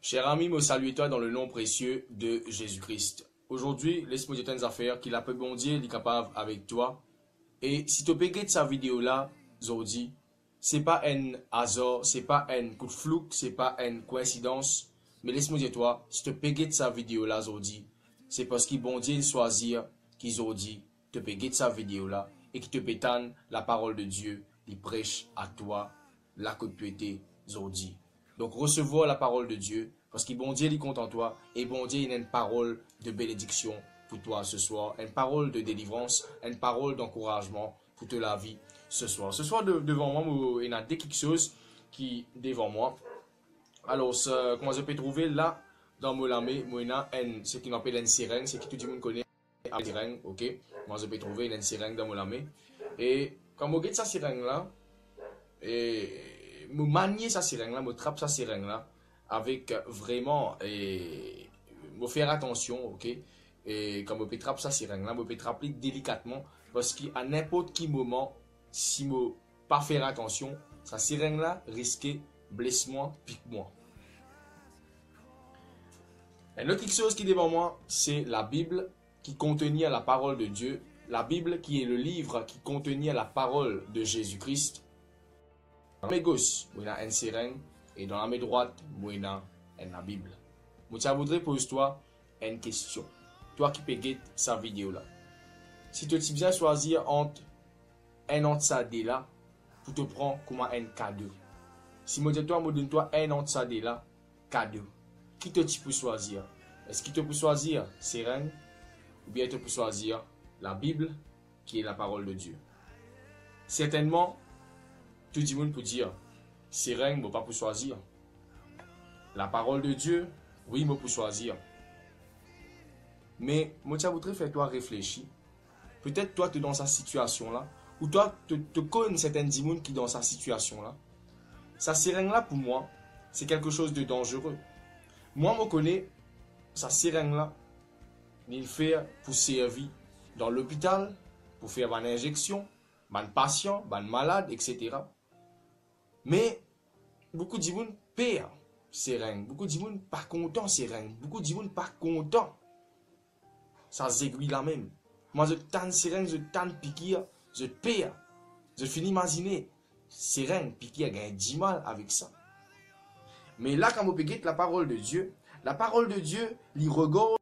Cher ami, me salue toi dans le nom précieux de Jésus-Christ. Aujourd'hui, laisse-moi dire tes affaires qu'il a peu bon Dieu, il est capable avec toi. Et si tu regardes sa vidéo là, aujourd'hui, c'est pas un hasard, c'est pas un coup de flou, c'est pas une coïncidence. Mais laisse-moi dire toi, si tu regardes sa vidéo là aujourd'hui, c'est parce qu'il bon Dieu choisir qu'ils ont dit, te regarder sa vidéo là et qui te pétane la parole de Dieu, il prêche à toi la que tu étais aujourd'hui. Donc recevoir la parole de Dieu, parce que bon Dieu il compte en toi, et bon Dieu il a une parole de bénédiction pour toi ce soir, une parole de délivrance, une parole d'encouragement pour toute la vie ce soir. Ce soir devant moi, il y a quelque chose qui devant moi. Alors, comment je peux trouver là, dans mon lamé, il y a ce qu'on appelle une sirène, c'est qui tout le monde connaît, une sirène, ok? Moi je peux trouver une sirène dans mon lamé. Et quand je regarde cette sirène là, et me manier sa sirène là, me trappe sa sirène là, avec vraiment, et me faire attention, ok? Et quand me peut trappe sa sirène là, me peut trapper délicatement, parce qu'à n'importe quel moment, si me pas faire attention, sa sirène là risque blesse-moi, pique-moi. Une autre chose qui est devant moi, c'est la Bible qui contenait la parole de Dieu. La Bible qui est le livre qui contenait la parole de Jésus-Christ. Dans la main gauche, il y a une sirène et dans la main droite, il y a la Bible. Je voudrais poser toi une question. Toi qui peux regarder sa vidéo là. Si tu as bien choisir entre un autre sadé là, pour te prendre comme un cadeau. Si je donne toi un autre sadé là, cadeau. Qui te peut choisir? Est-ce qu'il te peut choisir sirène ou bien tu peux choisir la Bible qui est la parole de Dieu? Certainement, tout le monde peut dire, sirène, je ne peux pas choisir. La parole de Dieu, oui, je peux choisir. Mais, je voudrais faire toi réfléchir. Peut-être toi, tu es dans sa situation là, ou toi, tu connais certains gens qui sont dans sa situation là. Sa sirène là, pour moi, c'est quelque chose de dangereux. Moi, je connais sa sirène là, il fait pour servir dans l'hôpital, pour faire une injection, un patient, un malade, etc. Mais beaucoup de gens perdent sirène, beaucoup de gens pas contents sirène, beaucoup de gens pas contents. Ça s'aiguille la même. Moi, je tente sirène, je tente piquer, je perds. Je finis imaginer sirène, piquer, gagne 10 mal avec ça. Mais là, quand vous payez la parole de Dieu, il regorge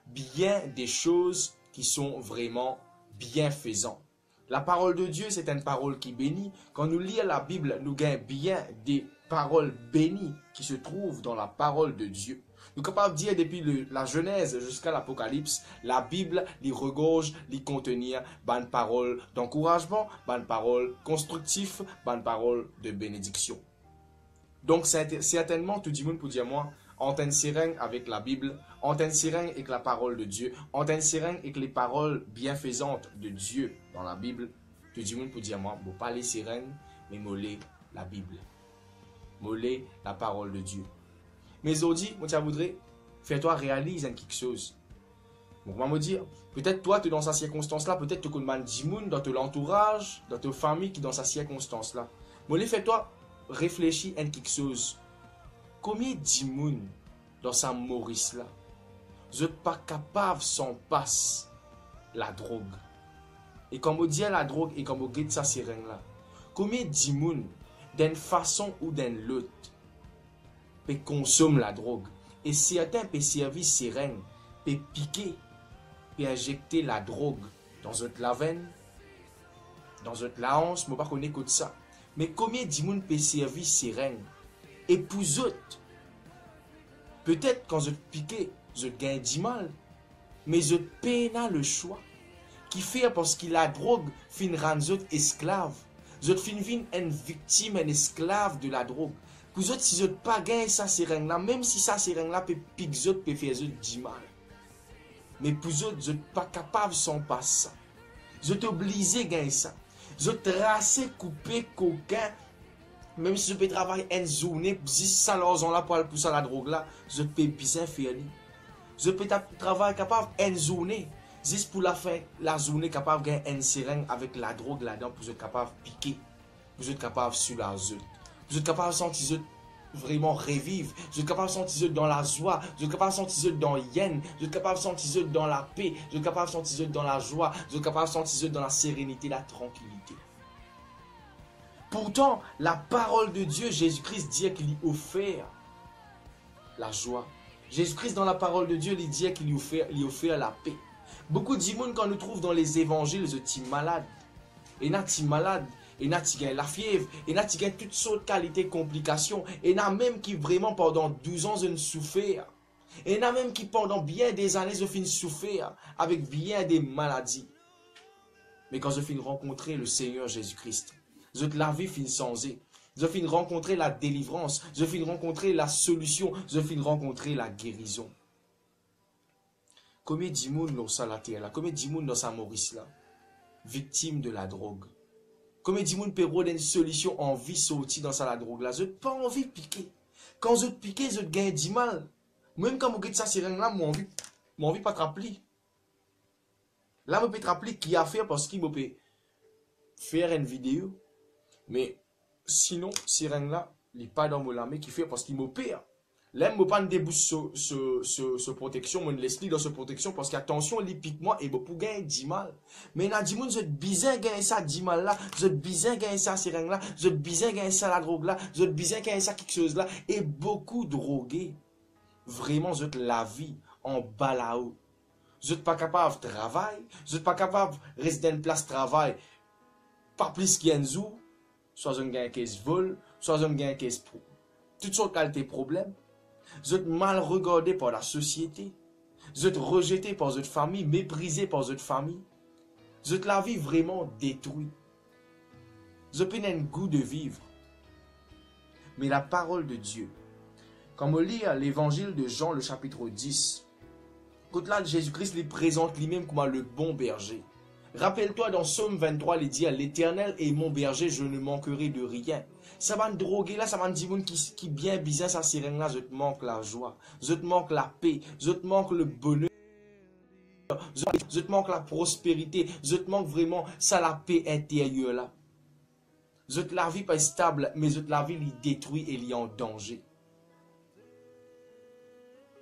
bien des choses qui sont vraiment bienfaisantes. La parole de Dieu, c'est une parole qui bénit. Quand nous lisons la Bible, nous gagnons bien des paroles bénies qui se trouvent dans la parole de Dieu. Nous sommes capables de dire depuis la Genèse jusqu'à l'Apocalypse, la Bible, il regorge, il contenir bonnes paroles d'encouragement, bonnes paroles constructives, bonnes paroles de bénédiction. Donc, certainement, tout le monde peut dire moi, on a une sirène avec la Bible, on a une sirène avec la parole de Dieu, on a une sirène avec les paroles bienfaisantes de Dieu dans la Bible. Tout le monde peut dire moi, bon, pas les sirènes, mais moller la Bible. Moller la parole de Dieu. Mais aujourd'hui, moi, je voudrais faire toi réaliser quelque chose. Donc, moi, me dire, peut-être toi, tu es dans cette circonstance-là, peut-être tu connais des gens dans ton entourage, dans ta famille qui est dans cette circonstance-là. Moi, fais-toi réfléchir à quelque chose. Combien de gens dans sa Maurice là, vous n'êtes pas capable sans passe la drogue? Et quand vous dites la drogue et quand vous dites sa sirène là, combien de gens d'une façon ou d'une autre peut consommer la drogue? Et certains peuvent servir sirène, peuvent piquer, peuvent injecter la drogue dans votre lavenne, dans votre la hanche, je ne connais pas que ça. Mais combien de gens peuvent servir sirène? Et pour eux, peut-être quand je piqué, je gagne 10 mal, mais je peine le choix. Qui fait parce que la drogue fin rendre esclave. Je fin une victime, un esclave de la drogue. Pour eux, si je ne pas gagner ça sirène là, même si ça sirène là peut piquer, peut faire 10 mal. Mais pour eux, je ne pas capable sans pas ça. Je t'oblige à gagner ça. Je tracer, couper, coquin. Même si je peux travailler une journée, 600 l'argent là pour aller pousser la drogue là, je peux bien faire. Je peux travailler capable une journée, juste pour la fin, la journée capable de gagner une sirène avec la drogue là-dedans, pour être capable de piquer, pour être capable de soulager, pour être capable de sentir vraiment revivre. Vous êtes capable de sentir dans la joie. Vous êtes capable de sentir dans yen. Vous êtes capable de sentir dans la paix. Vous êtes capable de sentir dans la joie. Vous êtes capable de sentir dans la sérénité, la tranquillité. Pourtant, la parole de Dieu, Jésus-Christ dit qu'il y offert la joie. Jésus-Christ dans la parole de Dieu, il dit qu'il y offert la paix. Beaucoup de monde quand nous trouvent dans les évangiles, ils sont malades. Et ils sont malades. Et ils ont la fièvre, et ils ont toutes sortes de qualités, complications. Et il y a même qui vraiment pendant 12 ans ont souffert. Et il y a même qui pendant bien des années ont fini souffrir avec bien des maladies. Mais quand je finis rencontrer le Seigneur Jésus-Christ, je la vie finit changée. Je finis rencontrer la délivrance, je finis rencontrer la solution, je finis rencontrer la guérison. Combien de monde dans sa terre là, combien de monde dans sa Maurice là, victime de la drogue? Combien de monde peut avoir une solution en vie sortir dans sa drogue là? Je n'ai pas envie de piquer. Quand je pique, je gagne du mal. Même quand je regarde ça sirène là, moi envie pas te rappeler. Là, je peux te rappeler qui a fait parce qu'il peut faire une vidéo. Mais sinon, sirène là, il n'est pas dans mon lame qui fait parce qu'il m'opère. Là, je ne pas débouche ce protection, je laisse dans ce protection parce qu'attention, il pique moi et pour gagner 10 mal. Mais il y a des gens qui ont besoin de gagner ça 10 mal là, je besoin de gagner ça sirène là, je besoin de gagner ça la drogue là, je besoin de gagner ça quelque chose là. Et beaucoup drogués, vraiment, je la vie en bas là-haut. Je n'êtes pas capable de travailler, je n'êtes pas capable de rester dans une place de travail, pas plus qu'un jour, soit un gain qui se vole, soit un gain qui se pro. Toutes sortes de qualités problèmes. Vous êtes mal regardé par la société. Vous êtes rejeté par votre famille, méprisé par votre famille. Vous êtes la vie vraiment détruite. Vous avez un goût de vivre. Mais la parole de Dieu, quand on lit l'évangile de Jean, le chapitre 10, quand là, Jésus-Christ les présente lui-même comme le bon berger. Rappelle-toi dans Psaume 23, il dit « L'Éternel est mon berger, je ne manquerai de rien. » Ça va me droguer là, ça va me dire qui bien bizarre sa sirène là, je te manque la joie, je te manque la paix, je te manque le bonheur, je te manque la prospérité, je te manque vraiment ça la paix intérieure là. Je te la vie pas stable, mais je te la vie il détruit et il est en danger.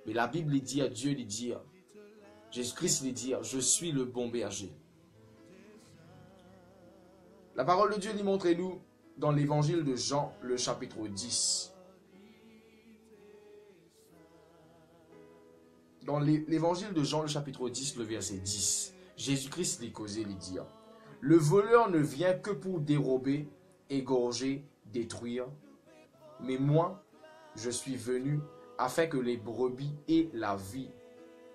Mais la Bible dit à Dieu, il dit, Jésus-Christ il dit, je suis le bon berger. La parole de Dieu lui montre-nous dans l'évangile de Jean, le chapitre 10. Dans l'évangile de Jean, le chapitre 10, le verset 10, Jésus-Christ lui causait, lui dit, le voleur ne vient que pour dérober, égorger, détruire. Mais moi, je suis venu afin que les brebis aient la vie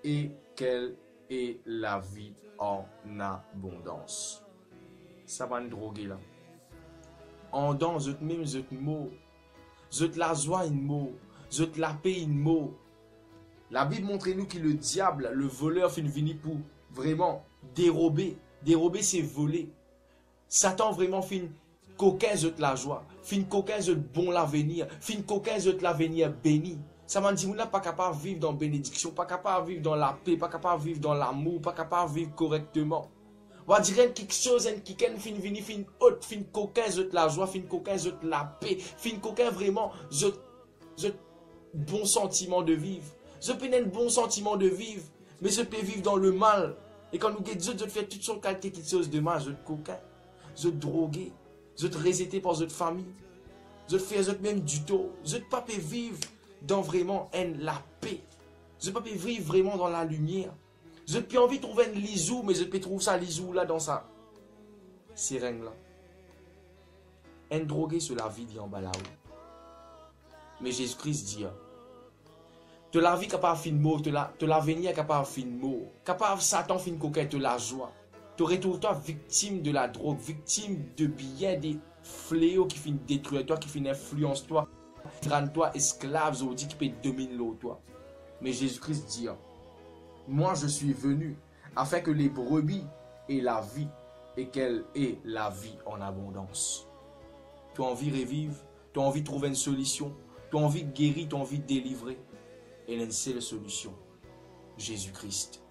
et qu'elle ait la vie en abondance. Ça va nous droguer là. En dans, je te même, je te mot. Je te la joie une mot. Je te la paix une mot. La Bible montre-nous que le diable, le voleur, finit venir pour vraiment dérober. Dérober, c'est voler. Satan vraiment finit coquin, je te la joie. Fin coquin, je te bon l'avenir. Fin coquin, je te l'avenir béni. Ça m'a dit, on n'est pas capable de vivre dans la bénédiction, pas capable de vivre dans la paix, pas capable de vivre dans l'amour, pas capable de vivre correctement. On va dire quelque chose, qui fin vini, fin haute, fin coquin, je te la joie, fin coquin, je te la paix, fin coquin vraiment, je bon sentiment de vivre. Je peux un bon sentiment de vivre, mais je peux vivre dans le mal. Et quand nous guettons, je te fais toutes sortes de qualités, quelque chose de mal, je te coquin, je te droguer, je te rejeter par votre famille, je te fais même du tort, je ne peux pas vivre dans vraiment la paix. Je ne peux pas vivre vraiment dans la lumière. Je peux envie de trouver un lisou, mais je peux trouver ça lisou là dans sa sirène là. Un drogué sur la vie dit en bas là-haut. Mais Jésus-Christ dit, te la vie capable fin mot, te la venir capable fin mot, capable Satan fin coquin te la joie. Tu retrouves-toi victime de la drogue, victime de bien des fléaux qui finissent détruire toi, qui finissent influencer toi, rendre toi esclave, qui peut dominer toi. Mais Jésus-Christ dit, moi je suis venu afin que les brebis aient la vie et qu'elle ait la vie en abondance. Tu as envie de revivre, tu as envie de trouver une solution, tu as envie de guérir, tu as envie de délivrer. Et une seule solution, Jésus-Christ.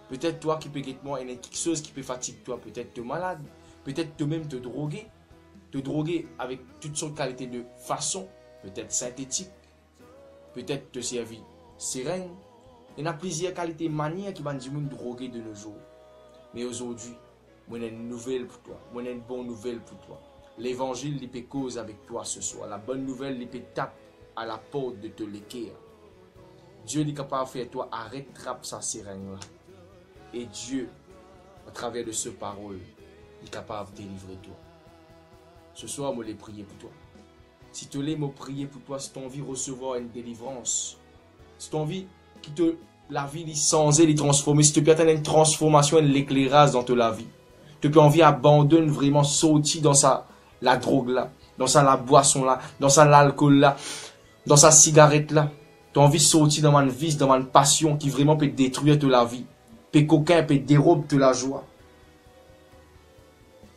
Peut-être toi qui peux être moi, il y a quelque chose qui peut fatiguer toi, peut-être te malade, peut-être toi-même te droguer, te droguer avec toutes sortes de qualités de façon, peut-être synthétique, peut-être te servir seringue. Il y a plusieurs qualités, manières qui vont nous droguer de nos jours. Mais aujourd'hui, moi j'ai une nouvelle pour toi. Moi j'ai une bonne nouvelle pour toi. L'évangile, il peut cause avec toi ce soir. La bonne nouvelle, il peut taper à la porte de te l'équerre. Dieu est capable de faire toi arrête sa seringue là. Et Dieu, à travers de ce parole, est capable de délivrer toi. Ce soir, moi, je vais prier pour toi. Si tu veux me prier pour toi, si tu as envie de recevoir une délivrance, si tu as envie que la vie est sans elle, transformer, si tu peux atteindre une transformation, une éclairage dans ta vie, tu peux envie d'abandonner vraiment, sortir dans la drogue là, dans la boisson là, dans l'alcool là, dans sa cigarette là. Tu as envie de sortir dans une vice, dans une passion qui vraiment peut détruire toute la vie. Peut coquin, peut dérober toute la joie.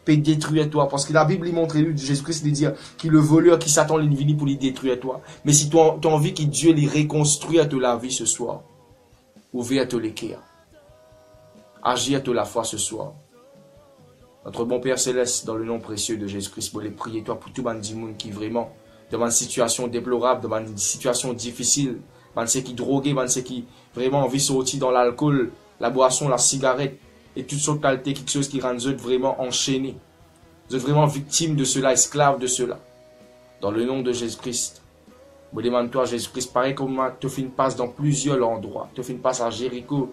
Peut détruire toi. Parce que la Bible montre Jésus-Christ dit qu'il le voleur qui Satan est venu pour lui détruire toi. Mais si tu as envie que Dieu lui reconstruise toute la vie ce soir, ouvre te l'équerre. Agis à toute la foi ce soir. Notre bon Père Céleste, dans le nom précieux de Jésus-Christ, pour les prier toi pour tout le monde qui vraiment dans une situation déplorable, dans une situation difficile, dans ceux qui drogués, dans ceux qui vraiment envie de sortir dans l'alcool, la boisson, la cigarette, et toutes sortes de qualités, quelque chose qui rend eux vraiment enchaînés. Vous êtes vraiment victimes de cela, esclaves de cela. Dans le nom de Jésus-Christ, je demande toi, Jésus-Christ, pareil comme tu fais une passe dans plusieurs endroits. Tu fais une passe à Jéricho,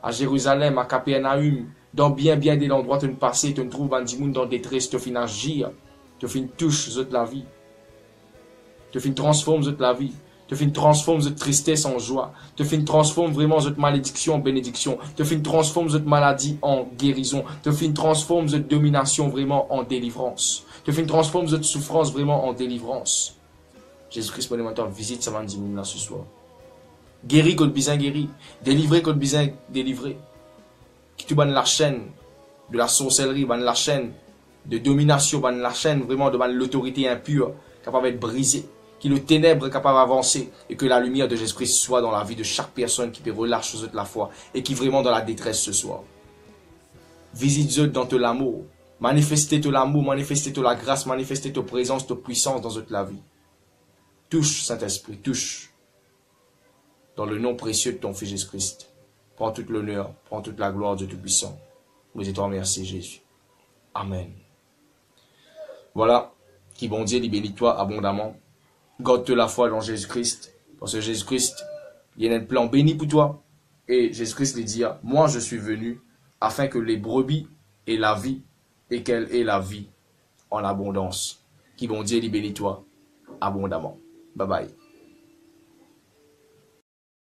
à Jérusalem, à Capernaum, dans bien des endroits, tu passes, tu trouves un monde dans détresse, tu fais une agir, tu fais une touche de la vie. Tu fais une transforme de la vie. Tu fais une transforme de tristesse en joie. Tu fais une transforme vraiment de malédiction en bénédiction. Tu fais une transforme de maladie en guérison. Tu fais une transforme de domination vraiment en délivrance. Tu fais une transforme de souffrance vraiment en délivrance. Jésus-Christ, mon aimant, visite ça là ce soir. Guéris quand besoin guéri. Délivrer quand besoin délivré. Qui tu bannes la chaîne de la sorcellerie, banne la chaîne de domination, banne la chaîne vraiment de l'autorité impure, capable d'être brisée. Que le ténèbre est capable d'avancer et que la lumière de Jésus-Christ soit dans la vie de chaque personne qui peut relâcher de la foi et qui est vraiment dans la détresse ce soir. Visite Dieu dans ton amour. Manifestez ton amour, manifestez ton la grâce, manifestez ta présence, ta puissance dans toute la vie. Touche, Saint-Esprit, touche. Dans le nom précieux de ton Fils Jésus-Christ. Prends toute l'honneur, prends toute la gloire de Tout-Puissant. Nous te remercions, Jésus. Amen. Voilà, qui bon Dieu, bénis toi abondamment. Garde-te la foi dans Jésus-Christ. Parce que Jésus-Christ, il y a un plan béni pour toi. Et Jésus-Christ lui dit, moi je suis venu afin que les brebis aient la vie et qu'elle ait la vie en abondance. Qui bon Dieu, bénis toi abondamment. Bye bye.